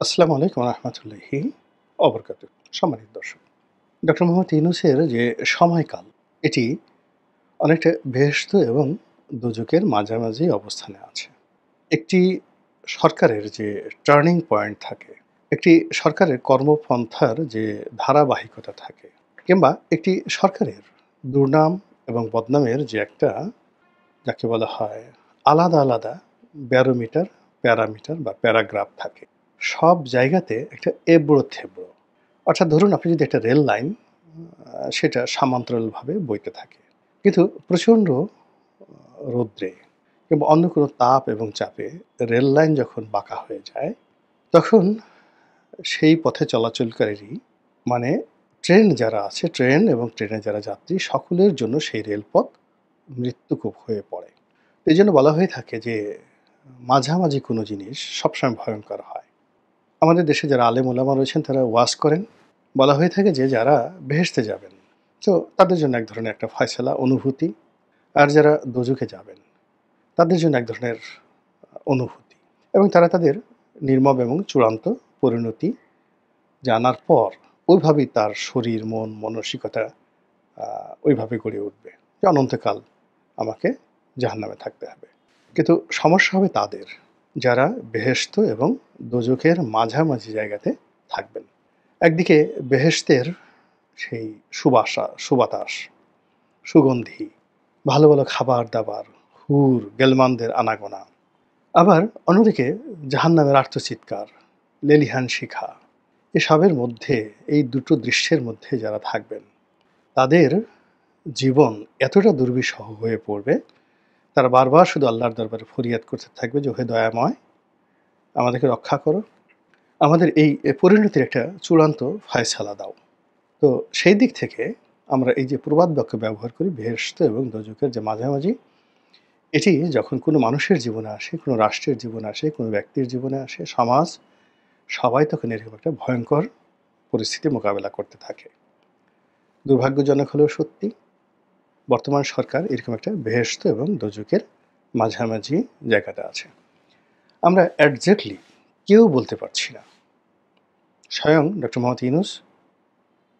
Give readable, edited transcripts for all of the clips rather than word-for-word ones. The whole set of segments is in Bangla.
আসসালামু আলাইকুম রহমতুল্লাহি অবরকাত। সম্মানিত দর্শক, ডক্টর মোহাম্মদ ইউনূসের যে সময়কাল, এটি অনেকটা বেহেশত এবং দোজখের মাঝামাঝি অবস্থানে আছে। একটি সরকারের যে টার্নিং পয়েন্ট থাকে, একটি সরকারের কর্মপন্থার যে ধারাবাহিকতা থাকে, কিংবা একটি সরকারের দুর্নাম এবং বদনামের যে একটা, যাকে বলা হয়, আলাদা আলাদা ব্যারোমিটার, প্যারামিটার বা প্যারাগ্রাফ থাকে। সব জায়গাতে একটা এবড়ো-থেবড়ো। অর্থাৎ ধরুন আপনি যদি একটা রেল লাইন সেটা সমান্তরালভাবে বইতে থাকে। কিন্তু প্রচণ্ড রৌদ্রে কিংবা অন্য কোনো তাপ এবং চাপে রেল লাইন যখন বাঁকা হয়ে যায়, তখন সেই পথে চলাচলকারী, মানে ট্রেন যারা আছে, ট্রেন এবং ট্রেনে যারা যাত্রী, সকলের জন্য সেই রেলপথ মৃত্যুকূপ হয়ে পড়ে। এজন্য বলা হয়ে থাকে যে মাঝামাঝি কোনো জিনিস সবসময় ভয়ংকর হয়। আমাদের দেশে যারা আলেম ওলামা রয়েছেন তারা ওয়াজ করেন। বলা হয়ে থাকে যে যারা বেহেশতে যাবেন, তো তাদের জন্য এক ধরনের একটা ফয়সালা অনুভূতি, আর যারা দোজখে যাবেন তাদের জন্য এক ধরনের অনুভূতি, এবং তারা তাদের নির্মম এবং চূড়ান্ত পরিণতি জানার পর ওইভাবেই তার শরীর, মন, মানসিকতা ওইভাবে গড়ে উঠবে যে অনন্তকাল আমাকে জাহান্নামে থাকতে হবে। কিন্তু সমস্যা হবে তাদের, যারা বেহেশত এবং দোজখের মাঝামাঝি জায়গাতে থাকবেন। একদিকে বেহেশতের সেই সুবাতাস, সুগন্ধি, ভালো ভালো খাবার-দাবার, হুর, গেলমানদের আনাগোনা। আবার অন্যদিকে জাহান্নামের আর্তচিৎকার, লেলিহান শিখা। এসবের মধ্যে, এই দুটো দৃশ্যের মধ্যে যারা থাকবেন, তাদের জীবন এতটা দুর্বিষহ হয়ে পড়বে, তারা বারবার শুধু আল্লাহর দরবারে ফরিয়াদ করতে থাকবে যে, "ওহে দয়াময়, আমাদেরকে রক্ষা করো। আমাদের এই পরিণতির একটা চূড়ান্ত ফায়সালা দাও।" তো সেই দিক থেকে আমরা এই যে প্রবাদ বাক্য ব্যবহার করি, বেহেশত এবং দোজখের যে মাঝামাঝি, এটি যখন কোনো মানুষের জীবনে আসে, কোনো রাষ্ট্রের জীবনে আসে, কোনো ব্যক্তির জীবনে আসে, সমাজ সবাই তখন এরকম একটা ভয়ঙ্কর পরিস্থিতি মোকাবেলা করতে থাকে। দুর্ভাগ্যজনক হলেও সত্যি, বর্তমান সরকার এরকম একটা বেহেশত এবং দোজখের মাঝামাঝি জায়গাটা আছে। আমরা এক্সাক্টলি কেউ বলতে পারছি না। স্বয়ং ডক্টর মোহাম্মদ ইউনূস,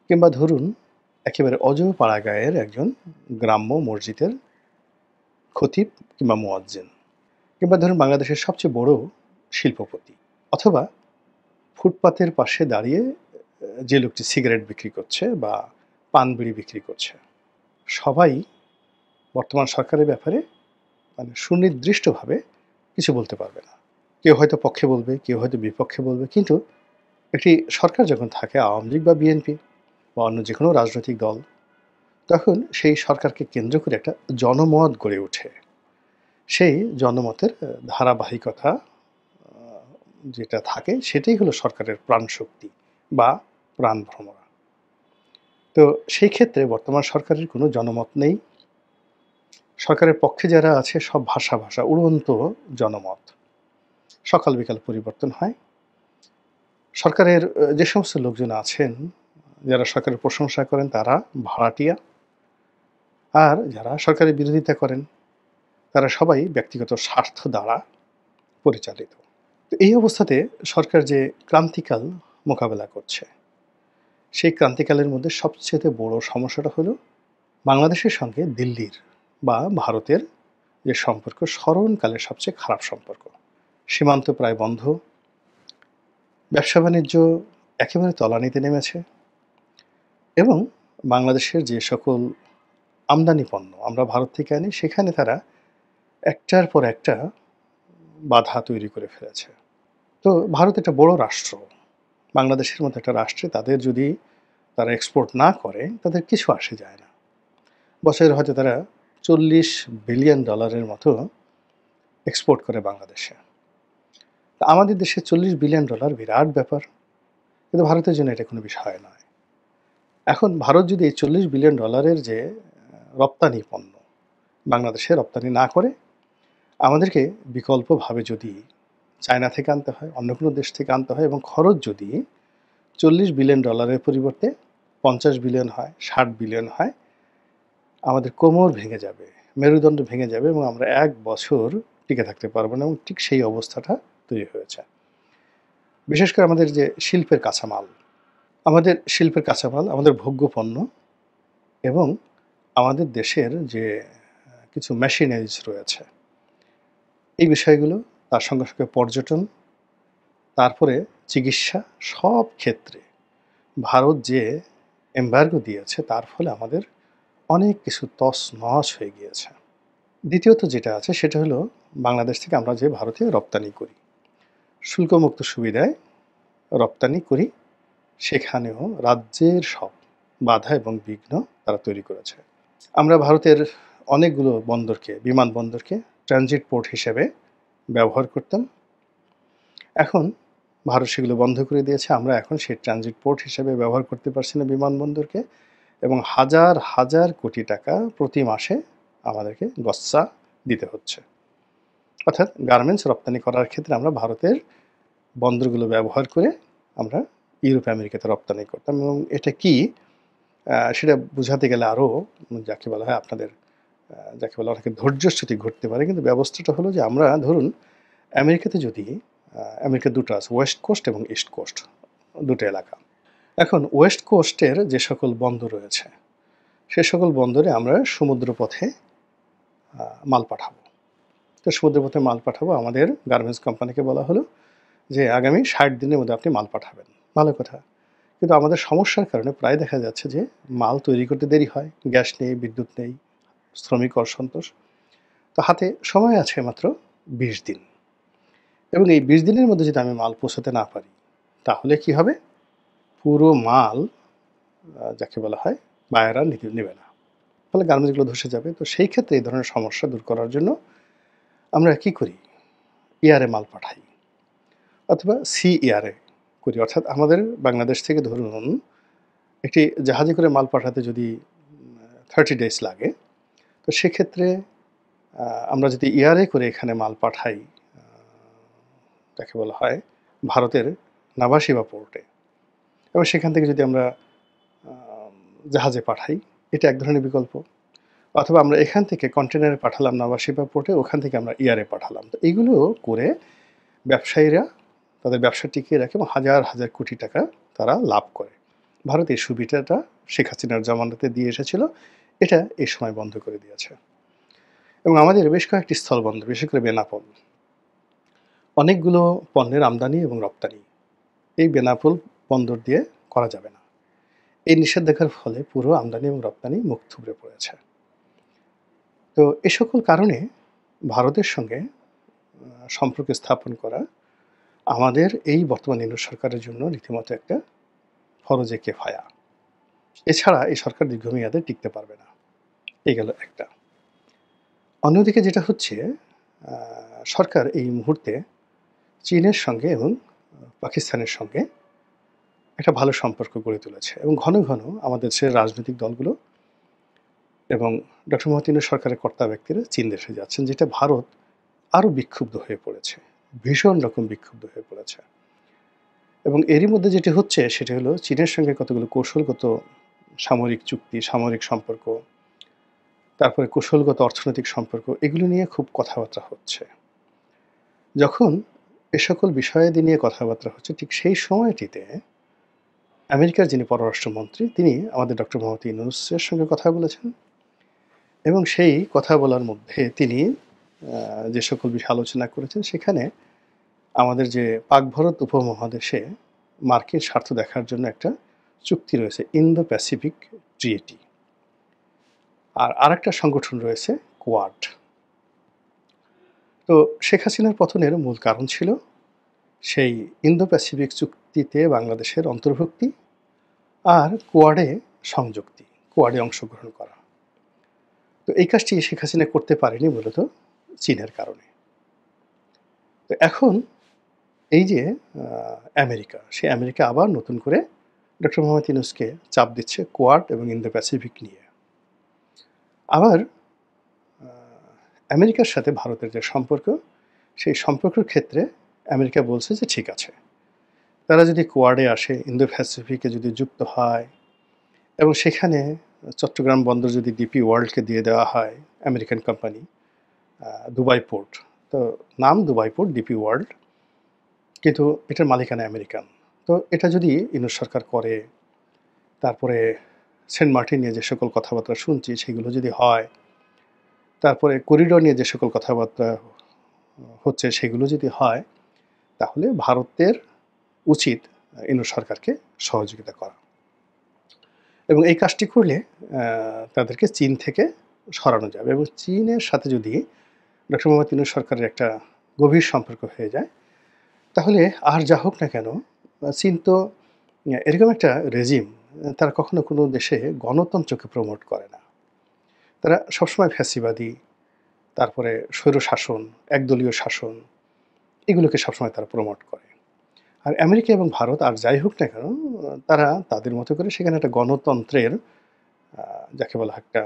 কিংবা ধরুন একেবারে অজপাড়াগাঁয়ের একজন গ্রাম্য মসজিদের খতিব কিংবা মুয়াজ্জিন, কিংবা ধরুন বাংলাদেশের সবচেয়ে বড় শিল্পপতি, অথবা ফুটপাতের পাশে দাঁড়িয়ে যে লোকটি সিগারেট বিক্রি করছে বা পান বিড়ি বিক্রি করছে, সবাই বর্তমান সরকারের ব্যাপারে সুনির্দিষ্টভাবে কিছু বলতে পারবে না। কেউ হয়তো পক্ষে বলবে, কেউ হয়তো বিপক্ষে বলবে, কিন্তু একটি সরকার যখন থাকে, আওয়ামী লীগ বা বিএনপি বা অন্য যে কোনো রাজনৈতিক দল, তখন সেই সরকারকে কেন্দ্র করে একটা জনমত গড়ে ওঠে। সেই জনমতের ধারাবাহিকতা যেটা থাকে, সেটাই হলো সরকারের প্রাণশক্তি বা প্রাণভ্রমরা। তো সেই ক্ষেত্রে বর্তমান সরকারের কোনো জনমত নেই। সরকারের পক্ষে যারা আছে সব ভাষা উড়ন্ত জনমত। সকাল বিকাল পরিবর্তন হয়। সরকারের যে সমস্ত লোকজন আছেন, যারা সরকারের প্রশংসা করেন তারা ভাড়াটিয়া, আর যারা সরকারের বিরোধিতা করেন তারা সবাই ব্যক্তিগত স্বার্থ দ্বারা পরিচালিত। তো এই অবস্থাতে সরকার যে ক্রান্তিকাল মোকাবেলা করছে, সেই ক্রান্তিকালের মধ্যে সবচেয়ে বড় সমস্যাটা হলো বাংলাদেশের সঙ্গে দিল্লির বা ভারতের যে সম্পর্ক, স্মরণকালের সবচেয়ে খারাপ সম্পর্ক। সীমান্ত প্রায় বন্ধ, ব্যবসা-বাণিজ্য একেবারে তলানিতে নেমেছে, এবং বাংলাদেশের যে সকল আমদানি পণ্য আমরা ভারত থেকে আনি, সেখানে তারা একটার পর একটা বাধা তৈরি করে ফেলেছে। তো ভারত একটা বড় রাষ্ট্র। বাংলাদেশের মতো একটা রাষ্ট্রে তাদের যদি তারা এক্সপোর্ট না করে, তাদের কিছু আসে যায় না। বছরে হয়তো তারা $40 বিলিয়ন মতো এক্সপোর্ট করে বাংলাদেশে। তা আমাদের দেশে $40 বিলিয়ন বিরাট ব্যাপার। কিন্তু ভারতের জন্য এটা কোনো বিষয় নয়। এখন ভারত যদি এই $40 বিলিয়ন যে রপ্তানি পণ্য বাংলাদেশে রপ্তানি না করে, আমাদেরকে বিকল্পভাবে যদি চায়না থেকে আনতে হয়, অন্য কোনো দেশ থেকে আনতে হয়, এবং খরচ যদি $40 বিলিয়ন পরিবর্তে 50 বিলিয়ন হয়, 60 বিলিয়ন হয়, আমাদের কোমর ভেঙে যাবে, মেরুদণ্ড ভেঙে যাবে, এবং আমরা 1 বছর টিকে থাকতে পারবো না, এবং ঠিক সেই অবস্থাটা তৈরি হয়েছে। বিশেষ করে আমাদের যে শিল্পের কাঁচামাল, আমাদের ভোগ্য পণ্য এবং আমাদের দেশের যে কিছু মেশিনারিজ রয়েছে, এই বিষয়গুলো, তার সঙ্গে, সঙ্গে পর্যটন, তারপরে চিকিৎসা, সব ক্ষেত্রে ভারত যে এমবার্গো দিয়েছে তার ফলে আমাদের অনেক কিছু তছনছ হয়ে গিয়েছে। দ্বিতীয়ত যেটা আছে সেটা হলো বাংলাদেশ থেকে আমরা যে ভারতে রপ্তানি করি, শুল্কমুক্ত সুবিধায় রপ্তানি করি, সেখানেও রাজ্যের সব বাধা এবং বিঘ্ন তারা তৈরি করেছে। আমরা ভারতের অনেকগুলো বন্দরকে, বিমানবন্দরকে ট্রানজিট পোর্ট হিসেবে ব্যবহার করতাম। এখন ভারত সেগুলো বন্ধ করে দিয়েছে। আমরা এখন সেই ট্রানজিট পোর্ট হিসেবে ব্যবহার করতে পারছি না বিমানবন্দরকে, এবং হাজার হাজার কোটি টাকা প্রতি মাসে আমাদেরকে গচ্চা দিতে হচ্ছে। অর্থাৎ গার্মেন্টস রপ্তানি করার ক্ষেত্রে আমরা ভারতের বন্দরগুলো ব্যবহার করে আমরা ইউরোপ আমেরিকাতে রপ্তানি করতাম, এবং এটা কি সেটা বোঝাতে গেলে আরও যাকে বলা হয় আপনাদের যাকে বলা অনেকে ধৈর্যচ্যুতি ঘটতে পারে। কিন্তু ব্যবস্থাটা হলো যে আমরা ধরুন আমেরিকাতে যদি আমেরিকার দুটো আছে, ওয়েস্ট কোস্ট এবং ইস্ট কোস্ট, দুটো এলাকা। এখন ওয়েস্ট কোস্টের যে সকল বন্দর রয়েছে সে সকল বন্দরে আমরা সমুদ্রপথে মাল পাঠাবো। তো সমুদ্রপথে মাল পাঠাবো, আমাদের গার্মেন্টস কোম্পানিকে বলা হলো যে আগামী 60 দিনের মধ্যে আপনি মাল পাঠাবেন। ভালো কথা। কিন্তু আমাদের সমস্যার কারণে প্রায় দেখা যাচ্ছে যে মাল তৈরি করতে দেরি হয়, গ্যাস নেই, বিদ্যুৎ নেই, শ্রমিক অসন্তোষ। তো হাতে সময় আছে মাত্র 20 দিন, এবং এই 20 দিনের মধ্যে যদি আমি মাল পৌঁছাতে না পারি তাহলে কি হবে? পুরো মাল যাকে বলা হয় বায়াররা নেবে না, ফলে গার্মেন্টসগুলো ধসে যাবে। তো সেই ক্ষেত্রে এই ধরনের সমস্যা দূর করার জন্য আমরা কি করি? এয়ারে মাল পাঠাই, অথবা সি এয়ারে করি। অর্থাৎ আমাদের বাংলাদেশ থেকে ধরুন একটি জাহাজে করে মাল পাঠাতে যদি 30 ডেজ লাগে, তো সেক্ষেত্রে আমরা যদি এয়ারে করে এখানে মাল পাঠাই, যাকে বলা হয় ভারতের নাভাসিবা পোর্টে, এবং সেখান থেকে যদি আমরা জাহাজে পাঠাই, এটা এক ধরনের বিকল্প। অথবা আমরা এখান থেকে কন্টেনারে পাঠালাম নাভাসিবা পোর্টে, ওখান থেকে আমরা এয়ারে পাঠালাম। তো এইগুলো করে ব্যবসায়ীরা তাদের ব্যবসা টিকিয়ে রাখে এবং হাজার হাজার কোটি টাকা তারা লাভ করে। ভারত এই সুবিধাটা শেখ হাসিনার জামানাতে দিয়ে এসেছিল, এটা এই সময় বন্ধ করে দিয়েছে। এবং আমাদের বেশ কয়েকটি স্থলবন্দর, বিশেষ করে বেনাপোল, অনেকগুলো পণ্যের আমদানি এবং রপ্তানি এই বেনাপোল বন্দর দিয়ে করা যাবে না। এই নিষেধাজ্ঞার ফলে পুরো আমদানি এবং রপ্তানি মুখ থুবড়ে পড়েছে। তো এ সকল কারণে ভারতের সঙ্গে সম্পর্ক স্থাপন করা আমাদের এই বর্তমান ইউনিট সরকারের জন্য রীতিমতো একটা ফরজে কেফায়া। এছাড়া এই সরকার দীর্ঘমেয়াদে টিকতে পারবে না। এই গেল একটা। অন্যদিকে যেটা হচ্ছে, সরকার এই মুহূর্তে চীনের সঙ্গে এবং পাকিস্তানের সঙ্গে একটা ভালো সম্পর্ক গড়ে তুলেছে, এবং ঘন ঘন আমাদের দেশের রাজনৈতিক দলগুলো এবং ডক্টর মোহাম্মদ ইউনূস সরকারের কর্তা ব্যক্তিরা চীন দেশে যাচ্ছেন, যেটা ভারত আরও বিক্ষুব্ধ হয়ে পড়েছে, ভীষণ রকম বিক্ষুব্ধ হয়ে পড়েছে। এবং এরই মধ্যে যেটি হচ্ছে সেটি হলো চীনের সঙ্গে কতগুলো কৌশলগত সামরিক চুক্তি, সামরিক সম্পর্ক, তারপরে কৌশলগত অর্থনৈতিক সম্পর্ক, এগুলো নিয়ে খুব কথাবার্তা হচ্ছে। যখন এ সকল বিষয়াদি নিয়ে কথাবার্তা হচ্ছে, ঠিক সেই সময়টিতে আমেরিকার যিনি পররাষ্ট্রমন্ত্রী তিনি আমাদের ডক্টর মোহাম্মদ ইউনূসের সঙ্গে কথা বলেছেন, এবং সেই কথা বলার মধ্যে তিনি যে সকল বিষয় আলোচনা করেছেন, সেখানে আমাদের যে পাক ভারত উপমহাদেশে মার্কিন স্বার্থ দেখার জন্য একটা চুক্তি রয়েছে, ইন্দো প্যাসিফিক ট্রিটি, আর আরেকটা সংগঠন রয়েছে কোয়াড। তো শেখ হাসিনার পতনের মূল কারণ ছিল সেই ইন্দো প্যাসিফিক চুক্তিতে বাংলাদেশের অন্তর্ভুক্তি আর কোয়াডে সংযুক্তি, কোয়াডে অংশগ্রহণ করা। তো এই কাজটি শেখ হাসিনা করতে পারেনি মূলত চীনের কারণে। তো এখন এই যে আমেরিকা, সেই আমেরিকা আবার নতুন করে ডক্টর মোহাম্মদ ইউনূসকে চাপ দিচ্ছে কোয়াড এবং ইন্দো প্যাসিফিক নিয়ে। আবার আমেরিকার সাথে ভারতের যে সম্পর্ক, সেই সম্পর্কের ক্ষেত্রে আমেরিকা বলছে যে ঠিক আছে, তারা যদি কোয়াডে আসে, ইন্দো প্যাসিফিকে যদি যুক্ত হয়, এবং সেখানে চট্টগ্রাম বন্দর যদি ডিপি ওয়ার্ল্ডকে দিয়ে দেওয়া হয়, আমেরিকান কোম্পানি, দুবাই পোর্ট, তো নাম দুবাই পোর্ট, ডিপি ওয়ার্ল্ড, কিন্তু এটার মালিকানা আমেরিকান। তো এটা যদি ইউনূস সরকার করে, তারপরে সেন্ট মার্টিন নিয়ে যে সকল কথাবার্তা শুনছি সেগুলো যদি হয়, তারপরে করিডোর নিয়ে যে সকল কথাবার্তা হচ্ছে সেগুলো যদি হয়, তাহলে ভারতের উচিত ইউনূস সরকারকে সহযোগিতা করা। এবং এই কাজটি করলে তাদেরকে চীন থেকে সরানো যাবে এবং চীনের সাথে যদি ডক্টর মোহাম্মদ ইউনূস সরকারের একটা গভীর সম্পর্ক হয়ে যায়, তাহলে আর যা হোক না কেন চীন তো এরকম একটা রেজিম, তারা কখনো কোনো দেশে গণতন্ত্রকে প্রমোট করে না। তারা সবসময় ফ্যাসিবাদী, তারপরে স্বৈরশাসন, একদলীয় শাসন, এগুলোকে সবসময় তারা প্রমোট করে। আর আমেরিকা এবং ভারত আর যাই হোক না কেন, তারা তাদের মতো করে সেখানে একটা গণতন্ত্রের যাকে বলা হয় একটা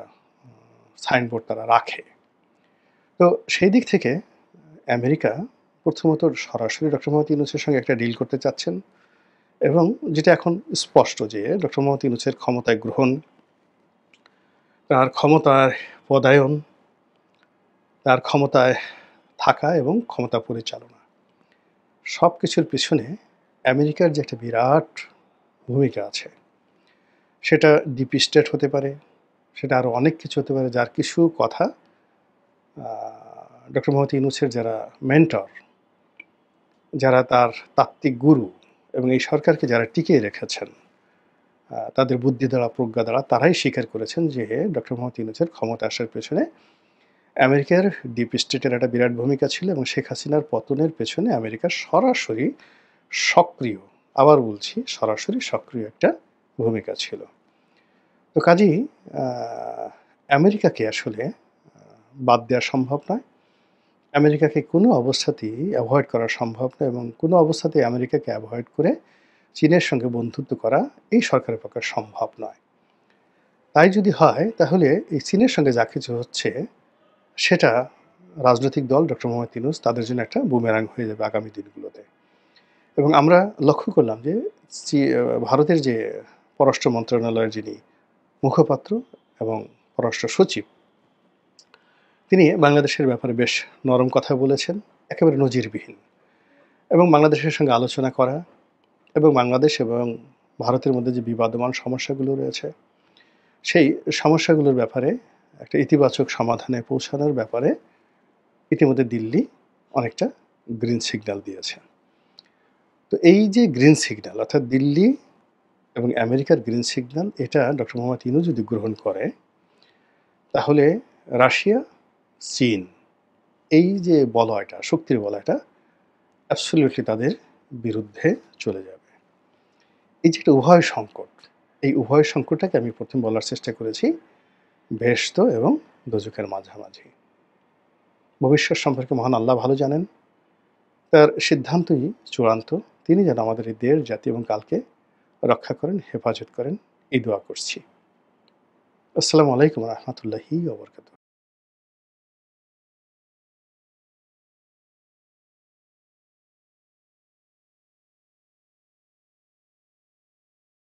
সাইনবোর্ড তারা রাখে। তো সেই দিক থেকে আমেরিকা প্রথমত সরাসরি ডক্টর মোহাম্মদ ইউনূসের সঙ্গে একটা ডিল করতে চাচ্ছেন এবং যেটা এখন স্পষ্ট যে ডক্টর মোহাম্মদ ইউনূসের ক্ষমতায় গ্রহণ, তার ক্ষমতার পদায়ন, তার ক্ষমতায় থাকা এবং ক্ষমতা পরিচালনা, সব কিছুর পিছনে আমেরিকার যে একটা বিরাট ভূমিকা আছে। সেটা ডিপ স্টেট হতে পারে, সেটা আরও অনেক কিছু হতে পারে, যার কিছু কথা ডক্টর মোহাম্মদ ইউনূসের যারা মেন্টর, যারা তার তাত্ত্বিক গুরু এবং এই সরকারকে যারা টিকিয়ে রেখেছেন, তাদের বুদ্ধি দ্বারা, প্রজ্ঞা দ্বারা তারাই স্বীকার করেছেন যে ডক্টর মোহাম্মদ ইউনূসের ক্ষমতা আসার পেছনে আমেরিকার ডিপ স্টেটের একটা বিরাট ভূমিকা ছিল এবং শেখ হাসিনার পতনের পেছনে আমেরিকার সরাসরি সক্রিয়, আবার বলছি সরাসরি সক্রিয় একটা ভূমিকা ছিল। তো কাজেই আমেরিকাকে আসলে বাদ দেওয়া সম্ভব নয়। আমেরিকাকে কোনো অবস্থাতেই অ্যাভয়েড করা সম্ভব নয় এবং কোনো অবস্থাতেই আমেরিকাকে অ্যাভয়েড করে চীনের সঙ্গে বন্ধুত্ব করা এই সরকারের পক্ষে সম্ভব নয়। তাই যদি হয় তাহলে এই চীনের সঙ্গে যা কিছু হচ্ছে সেটা রাজনৈতিক দল ডক্টর মোহাম্মদ ইউনূস তাদের জন্য একটা বুমেরাং হয়ে যাবে আগামী দিনগুলোতে। এবং আমরা লক্ষ্য করলাম যে ভারতের যে পররাষ্ট্র মন্ত্রণালয়ের যিনি মুখপাত্র এবং পররাষ্ট্র সচিব, তিনি বাংলাদেশের ব্যাপারে বেশ নরম কথা বলেছেন, একেবারে নজিরবিহীন। এবং বাংলাদেশের সঙ্গে আলোচনা করা এবং বাংলাদেশ এবং ভারতের মধ্যে যে বিবাদমান সমস্যাগুলো রয়েছে সেই সমস্যাগুলোর ব্যাপারে একটা ইতিবাচক সমাধানে পৌঁছানোর ব্যাপারে ইতিমধ্যে দিল্লি অনেকটা গ্রিন সিগন্যাল দিয়েছে। তো এই যে গ্রিন সিগন্যাল অর্থাৎ দিল্লি এবং আমেরিকার গ্রিন সিগন্যাল, এটা ডক্টর মোহাম্মদ ইউনূস যদি গ্রহণ করে, তাহলে রাশিয়া, চীন, এই যে বলয়টা, শক্তির বলয়টা অ্যাবসলিউটলি তাদের বিরুদ্ধে চলে যাবে। এই যে একটা উভয় সংকট, এই উভয় সংকটটাকে আমি প্রথম বলার চেষ্টা করেছি বেহেশত এবং দোজখের মাঝামাঝি। ভবিষ্যৎ সম্পর্কে মহান আল্লাহ ভালো জানেন, তার সিদ্ধান্তই চূড়ান্ত। তিনি যেন আমাদের এই দেশ, জাতি এবং কালকে রক্ষা করেন, হেফাজত করেন, এই দোয়া করছি। আসসালামু আলাইকুম রহমতুল্লাহি ওয়া বারাকাতুহু।